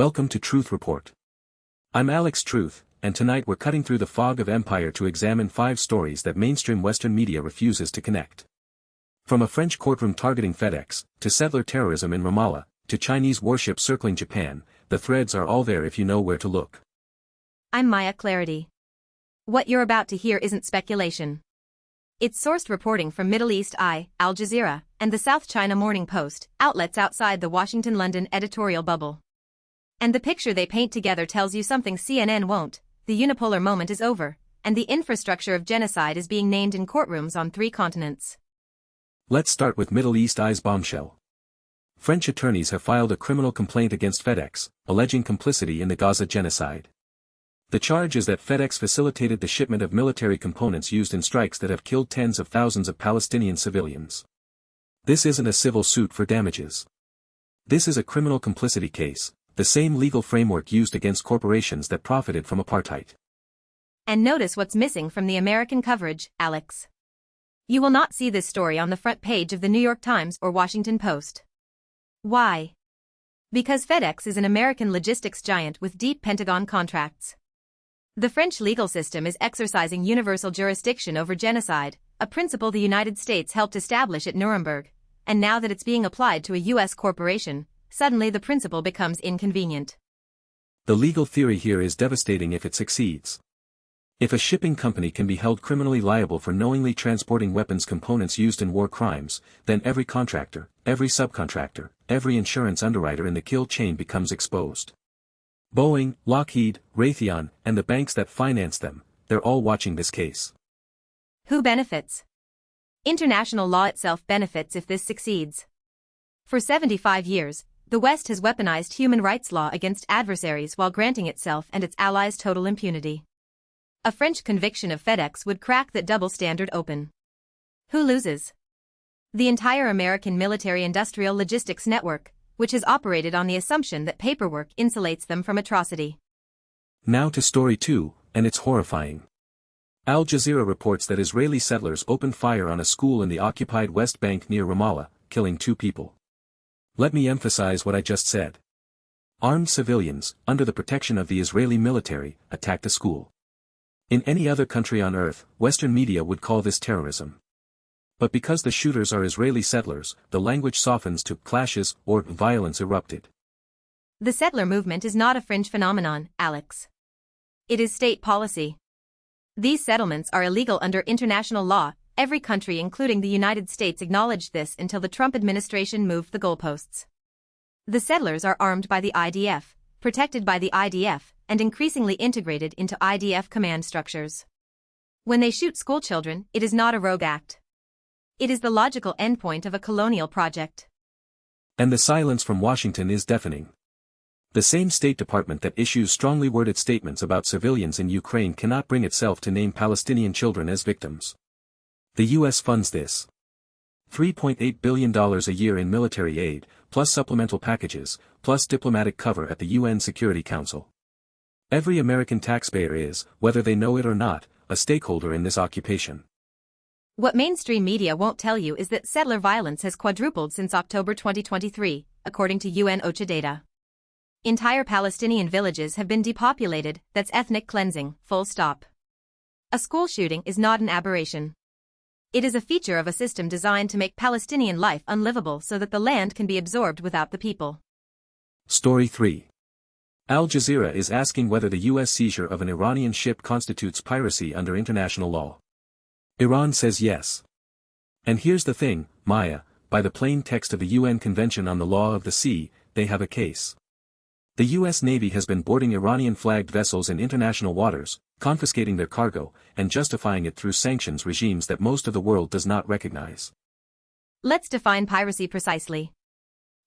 Welcome to Truth Report. I'm Alex Truth, and tonight we're cutting through the fog of empire to examine 5 stories that mainstream Western media refuses to connect. From a French courtroom targeting FedEx, to settler terrorism in Ramallah, to Chinese warships circling Japan, the threads are all there if you know where to look. I'm Maya Clarity. What you're about to hear isn't speculation. It's sourced reporting from Middle East Eye, Al Jazeera, and the South China Morning Post, outlets outside the Washington-London editorial bubble. And the picture they paint together tells you something CNN won't: the unipolar moment is over, and the infrastructure of genocide is being named in courtrooms on 3 continents. Let's start with Middle East Eye's bombshell. French attorneys have filed a criminal complaint against FedEx, alleging complicity in the Gaza genocide. The charge is that FedEx facilitated the shipment of military components used in strikes that have killed tens of thousands of Palestinian civilians. This isn't a civil suit for damages. This is a criminal complicity case, the same legal framework used against corporations that profited from apartheid. And notice what's missing from the American coverage, Alex. You will not see this story on the front page of the New York Times or Washington Post. Why? Because FedEx is an American logistics giant with deep Pentagon contracts. The French legal system is exercising universal jurisdiction over genocide, a principle the United States helped establish at Nuremberg, and now that it's being applied to a U.S. corporation, suddenly the principle becomes inconvenient. The legal theory here is devastating if it succeeds. If a shipping company can be held criminally liable for knowingly transporting weapons components used in war crimes, then every contractor, every subcontractor, every insurance underwriter in the kill chain becomes exposed. Boeing, Lockheed, Raytheon, and the banks that finance them, they're all watching this case. Who benefits? International law itself benefits if this succeeds. For 75 years, the West has weaponized human rights law against adversaries while granting itself and its allies total impunity. A French conviction of FedEx would crack that double standard open. Who loses? The entire American military-industrial logistics network, which has operated on the assumption that paperwork insulates them from atrocity. Now to story 2, and it's horrifying. Al Jazeera reports that Israeli settlers opened fire on a school in the occupied West Bank near Ramallah, killing 2 people. Let me emphasize what I just said. Armed civilians, under the protection of the Israeli military, attacked a school. In any other country on earth, Western media would call this terrorism. But because the shooters are Israeli settlers, the language softens to clashes or violence erupted. The settler movement is not a fringe phenomenon, Alex. It is state policy. These settlements are illegal under international law. Every country including the United States acknowledged this until the Trump administration moved the goalposts. The settlers are armed by the IDF, protected by the IDF, and increasingly integrated into IDF command structures. When they shoot schoolchildren, it is not a rogue act. It is the logical endpoint of a colonial project. And the silence from Washington is deafening. The same State Department that issues strongly worded statements about civilians in Ukraine cannot bring itself to name Palestinian children as victims. The U.S. funds this. $3.8 billion a year in military aid, plus supplemental packages, plus diplomatic cover at the UN Security Council. Every American taxpayer is, whether they know it or not, a stakeholder in this occupation. What mainstream media won't tell you is that settler violence has quadrupled since October 2023, according to UN OCHA data. Entire Palestinian villages have been depopulated. That's ethnic cleansing, full stop. A school shooting is not an aberration. It is a feature of a system designed to make Palestinian life unlivable so that the land can be absorbed without the people. Story 3. Al Jazeera is asking whether the U.S. seizure of an Iranian ship constitutes piracy under international law. Iran says yes. And here's the thing, Maya, by the plain text of the UN Convention on the Law of the Sea, they have a case. The U.S. Navy has been boarding Iranian-flagged vessels in international waters, confiscating their cargo, and justifying it through sanctions regimes that most of the world does not recognize. Let's define piracy precisely.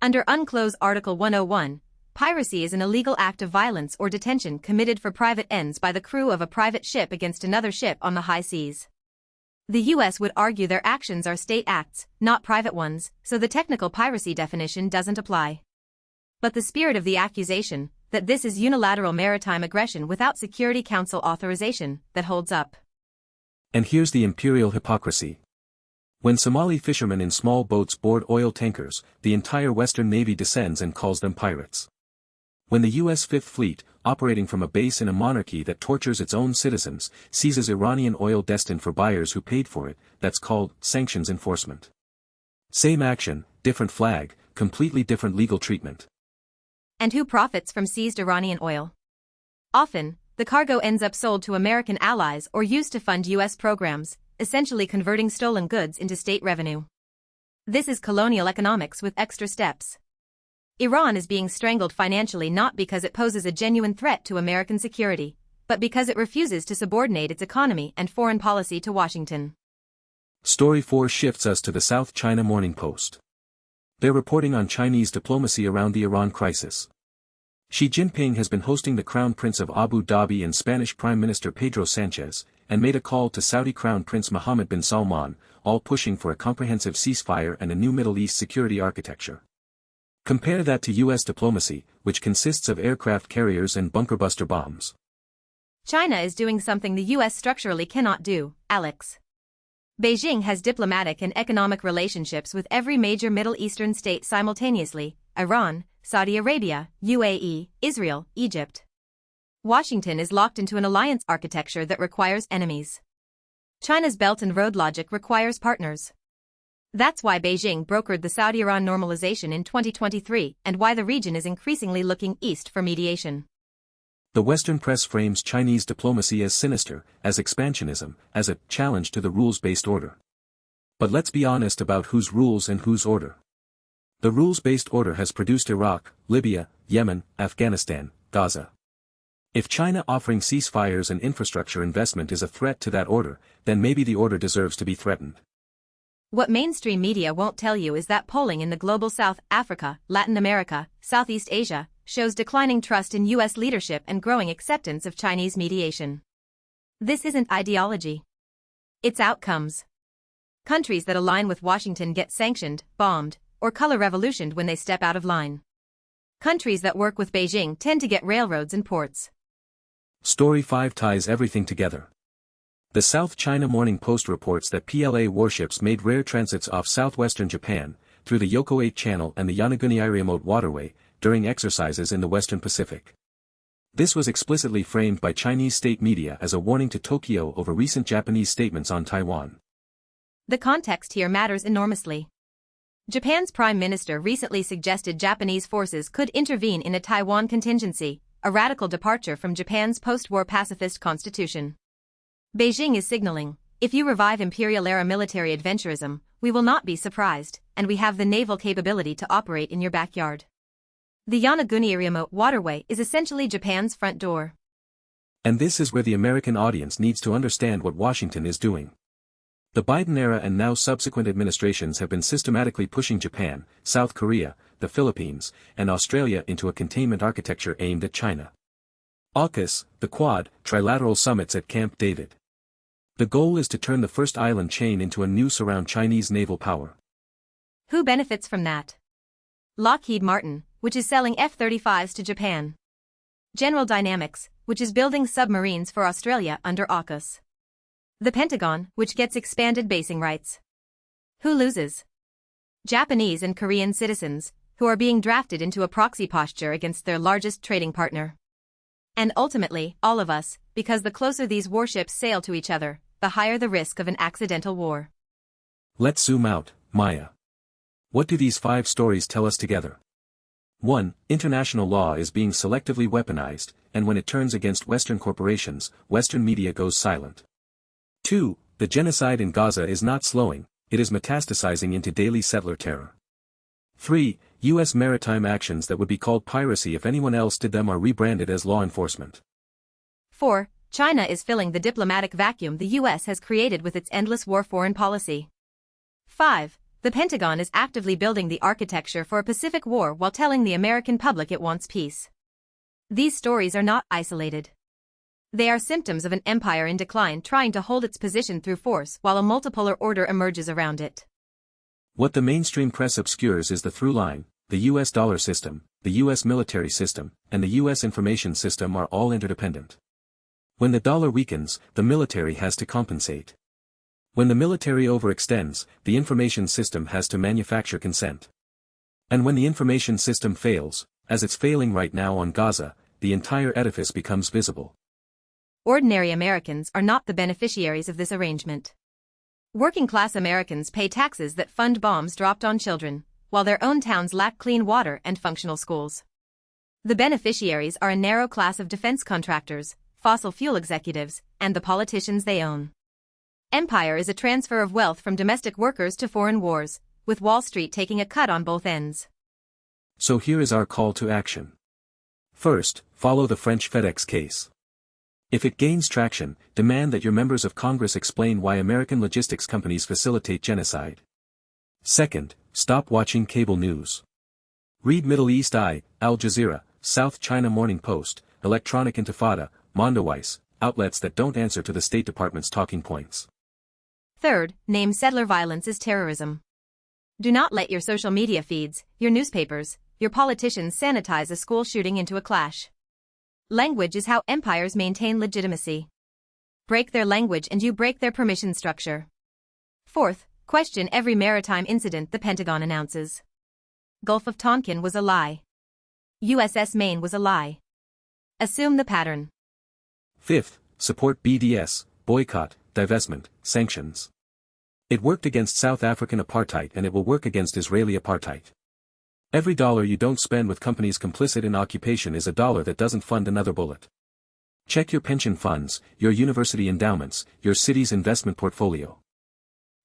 Under UNCLOS Article 101, piracy is an illegal act of violence or detention committed for private ends by the crew of a private ship against another ship on the high seas. The U.S. would argue their actions are state acts, not private ones, so the technical piracy definition doesn't apply. But the spirit of the accusation, that this is unilateral maritime aggression without Security Council authorization, that holds up. And here's the imperial hypocrisy. When Somali fishermen in small boats board oil tankers, the entire Western Navy descends and calls them pirates. When the U.S. Fifth Fleet, operating from a base in a monarchy that tortures its own citizens, seizes Iranian oil destined for buyers who paid for it, that's called sanctions enforcement. Same action, different flag, completely different legal treatment. And who profits from seized Iranian oil? Often, the cargo ends up sold to American allies or used to fund U.S. programs, essentially converting stolen goods into state revenue. This is colonial economics with extra steps. Iran is being strangled financially not because it poses a genuine threat to American security, but because it refuses to subordinate its economy and foreign policy to Washington. Story 4 shifts us to the South China Morning Post. They're reporting on Chinese diplomacy around the Iran crisis. Xi Jinping has been hosting the Crown Prince of Abu Dhabi and Spanish Prime Minister Pedro Sanchez, and made a call to Saudi Crown Prince Mohammed bin Salman, all pushing for a comprehensive ceasefire and a new Middle East security architecture. Compare that to U.S. diplomacy, which consists of aircraft carriers and bunker-buster bombs. China is doing something the U.S. structurally cannot do, Alex. Beijing has diplomatic and economic relationships with every major Middle Eastern state simultaneously: Iran, Saudi Arabia, UAE, Israel, Egypt. Washington is locked into an alliance architecture that requires enemies. China's Belt and Road logic requires partners. That's why Beijing brokered the Saudi-Iran normalization in 2023 and why the region is increasingly looking east for mediation. The Western press frames Chinese diplomacy as sinister, as expansionism, as a challenge to the rules-based order. But let's be honest about whose rules and whose order. The rules-based order has produced Iraq, Libya, Yemen, Afghanistan, Gaza. If China offering ceasefires and infrastructure investment is a threat to that order, then maybe the order deserves to be threatened. What mainstream media won't tell you is that polling in the global South, Africa, Latin America, Southeast Asia, shows declining trust in U.S. leadership and growing acceptance of Chinese mediation. This isn't ideology. It's outcomes. Countries that align with Washington get sanctioned, bombed, or color revolutioned when they step out of line. Countries that work with Beijing tend to get railroads and ports. Story 5 ties everything together. The South China Morning Post reports that PLA warships made rare transits off southwestern Japan, through the Yokoei Channel and the Yonaguni Remote Waterway, during exercises in the Western Pacific. This was explicitly framed by Chinese state media as a warning to Tokyo over recent Japanese statements on Taiwan. The context here matters enormously. Japan's Prime Minister recently suggested Japanese forces could intervene in a Taiwan contingency, a radical departure from Japan's post-war pacifist constitution. Beijing is signaling, if you revive imperial-era military adventurism, we will not be surprised, and we have the naval capability to operate in your backyard. The Yonaguni Remote Waterway is essentially Japan's front door. And this is where the American audience needs to understand what Washington is doing. The Biden era and now subsequent administrations have been systematically pushing Japan, South Korea, the Philippines, and Australia into a containment architecture aimed at China. AUKUS, the Quad, trilateral summits at Camp David. The goal is to turn the first island chain into a noose around Chinese naval power. Who benefits from that? Lockheed Martin, which is selling F-35s to Japan. General Dynamics, which is building submarines for Australia under AUKUS. The Pentagon, which gets expanded basing rights. Who loses? Japanese and Korean citizens, who are being drafted into a proxy posture against their largest trading partner. And ultimately, all of us, because the closer these warships sail to each other, the higher the risk of an accidental war. Let's zoom out, Maya. What do these 5 stories tell us together? 1. International law is being selectively weaponized, and when it turns against Western corporations, Western media goes silent. 2. The genocide in Gaza is not slowing, it is metastasizing into daily settler terror. 3. U.S. maritime actions that would be called piracy if anyone else did them are rebranded as law enforcement. 4. China is filling the diplomatic vacuum the U.S. has created with its endless war foreign policy. 5. The Pentagon is actively building the architecture for a Pacific war while telling the American public it wants peace. These stories are not isolated. They are symptoms of an empire in decline trying to hold its position through force while a multipolar order emerges around it. What the mainstream press obscures is the through line: the U.S. dollar system, the U.S. military system, and the U.S. information system are all interdependent. When the dollar weakens, the military has to compensate. When the military overextends, the information system has to manufacture consent. And when the information system fails, as it's failing right now on Gaza, the entire edifice becomes visible. Ordinary Americans are not the beneficiaries of this arrangement. Working-class Americans pay taxes that fund bombs dropped on children, while their own towns lack clean water and functional schools. The beneficiaries are a narrow class of defense contractors, fossil fuel executives, and the politicians they own. Empire is a transfer of wealth from domestic workers to foreign wars, with Wall Street taking a cut on both ends. So here is our call to action. First, follow the French FedEx case. If it gains traction, demand that your members of Congress explain why American logistics companies facilitate genocide. Second, stop watching cable news. Read Middle East Eye, Al Jazeera, South China Morning Post, Electronic Intifada, Mondoweiss, outlets that don't answer to the State Department's talking points. Third, name settler violence as terrorism. Do not let your social media feeds, your newspapers, your politicians sanitize a school shooting into a clash. Language is how empires maintain legitimacy. Break their language and you break their permission structure. Fourth, question every maritime incident the Pentagon announces. Gulf of Tonkin was a lie. USS Maine was a lie. Assume the pattern. Fifth, support BDS, boycott, divestment, sanctions. It worked against South African apartheid and it will work against Israeli apartheid. Every dollar you don't spend with companies complicit in occupation is a dollar that doesn't fund another bullet. Check your pension funds, your university endowments, your city's investment portfolio.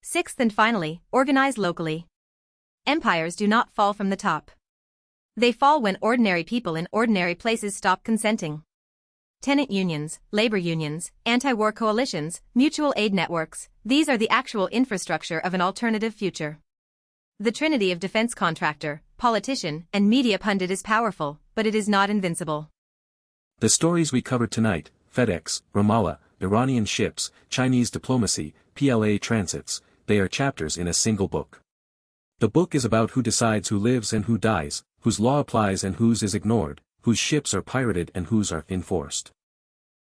Sixth and finally, organize locally. Empires do not fall from the top. They fall when ordinary people in ordinary places stop consenting. Tenant unions, labor unions, anti-war coalitions, mutual aid networks, these are the actual infrastructure of an alternative future. The trinity of defense contractor, politician, and media pundit is powerful, but it is not invincible. The stories we covered tonight, FedEx, Ramallah, Iranian ships, Chinese diplomacy, PLA transits, they are chapters in a single book. The book is about who decides who lives and who dies, whose law applies and whose is ignored, whose ships are pirated and whose are enforced.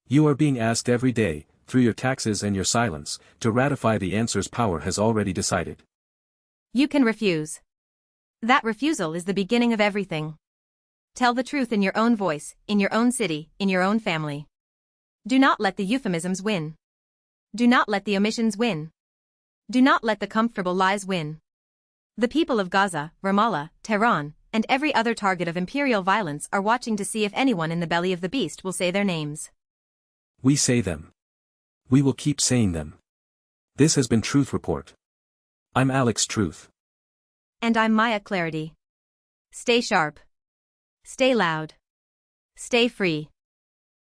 You are being asked every day, through your taxes and your silence, to ratify the answers power has already decided. You can refuse. That refusal is the beginning of everything. Tell the truth in your own voice, in your own city, in your own family. Do not let the euphemisms win. Do not let the omissions win. Do not let the comfortable lies win. The people of Gaza, Ramallah, Tehran, and every other target of imperial violence are watching to see if anyone in the belly of the beast will say their names. We say them. We will keep saying them. This has been Truth Report. I'm Alex Truth. And I'm Maya Clarity. Stay sharp. Stay loud. Stay free.